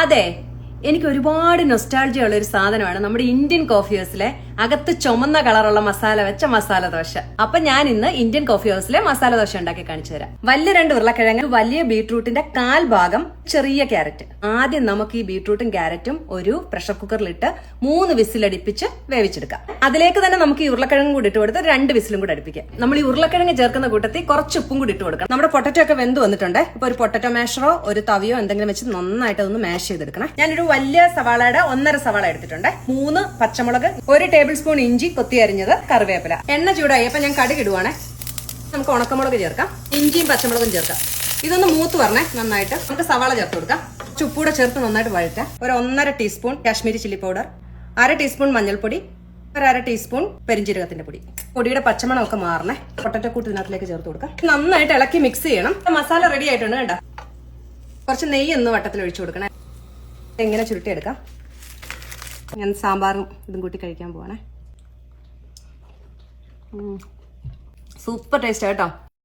അതെ, എനിക്ക് ഒരുപാട് നൊസ്റ്റാൾജിയ ഉള്ള ഒരു സാധനമാണ് നമ്മുടെ ഇന്ത്യൻ കോഫി ഹൗസിലെ അകത്ത് ചുമന്ന കളറുള്ള മസാല വെച്ച മസാല ദോശ. അപ്പൊ ഞാൻ ഇന്ന് ഇന്ത്യൻ കോഫി ഹൗസിലെ മസാല ദോശ ഉണ്ടാക്കി കാണിച്ചു തരാം. വലിയ 2 ഉരുളക്കിഴങ്ങ്, വലിയ ബീട്രൂട്ടിന്റെ 1/4 ഭാഗം ചെറിയ ക്യാരറ്റ്. ആദ്യം നമുക്ക് ഈ ബീട്രൂട്ടും ക്യാരറ്റും ഒരു പ്രഷർ കുക്കറിലിട്ട് 3 വിസിലടിപ്പിച്ച് വേവിച്ചെടുക്കാം. അതിലേക്ക് തന്നെ നമുക്ക് ഈ ഉരുളക്കിഴങ്ങും കൂടി ഇട്ട് കൊടുത്ത് 2 വിസിലും കൂടി അടുപ്പിക്കാം. നമ്മൾ ഈ ഉരുളക്കിഴങ്ങ് ചേർക്കുന്ന കൂട്ടത്തിൽ കുറച്ച് ഉപ്പും കൂടി ഇട്ട് കൊടുക്കണം. നമ്മുടെ പൊട്ടറ്റോ ഒക്കെ വെന്ത് വന്നിട്ടുണ്ട്. ഇപ്പൊ ഒരു പൊട്ടറ്റോ മാഷറോ ഒരു തവിയോ എന്തെങ്കിലും വെച്ച് നന്നായിട്ട് അതൊന്ന് മാഷ് ചെയ്തെടുക്കണം. ഞാനൊരു വലിയ സവാളയുടെ 1.5 സവാള എടുത്തിട്ടുണ്ട്. 3 പച്ചമുളക്, 1 ടേബിൾ സ്പൂൺ ഇഞ്ചി കൊത്തി അരിഞ്ഞത്, കറിവേപ്പില. എണ്ണ ചൂടായി അപ്പൊ ഞാൻ കടുക് ഇടുവാണേ. നമുക്ക് ഉണക്കമുളക് ചേർക്കാം, ഇഞ്ചിയും പച്ചമുളകും ചേർക്കാം. ഇതൊന്ന് മൂത്ത് വരണേ നന്നായിട്ട്. നമുക്ക് സവാള ചേർത്ത് കൊടുക്കാം. ഉപ്പൂടെ ചേർത്ത് നന്നായിട്ട് വഴറ്റാം. ഒരു 1.5 teaspoon Kashmiri chilli powder, 1/2 teaspoon മഞ്ഞൾപ്പൊടി, 1/2 ടീസ്പൂൺ പെരിഞ്ജീരകത്തിന്റെ പൊടി. പൊടിയുടെ പച്ചമണം ഒക്കെ മാറണേ. പൊട്ടറ്റോ കൂട്ട് ഇതിനകത്തിലേക്ക് ചേർത്ത് കൊടുക്കാം. നന്നായിട്ട് ഇളക്കി മിക്സ് ചെയ്യണം. മസാല റെഡി ആയിട്ടുണ്ട് കേട്ടോ. കുറച്ച് നെയ്യ് ഒന്ന് വട്ടത്തിൽ ഒഴിച്ചു കൊടുക്കണേ. എങ്ങനെ ചുരുട്ടിയെടുക്കാം. ഞാൻ സാമ്പാറും ഇതും കൂട്ടി കഴിക്കാൻ പോവാണേ. സൂപ്പർ ടേസ്റ്റ് കേട്ടോ.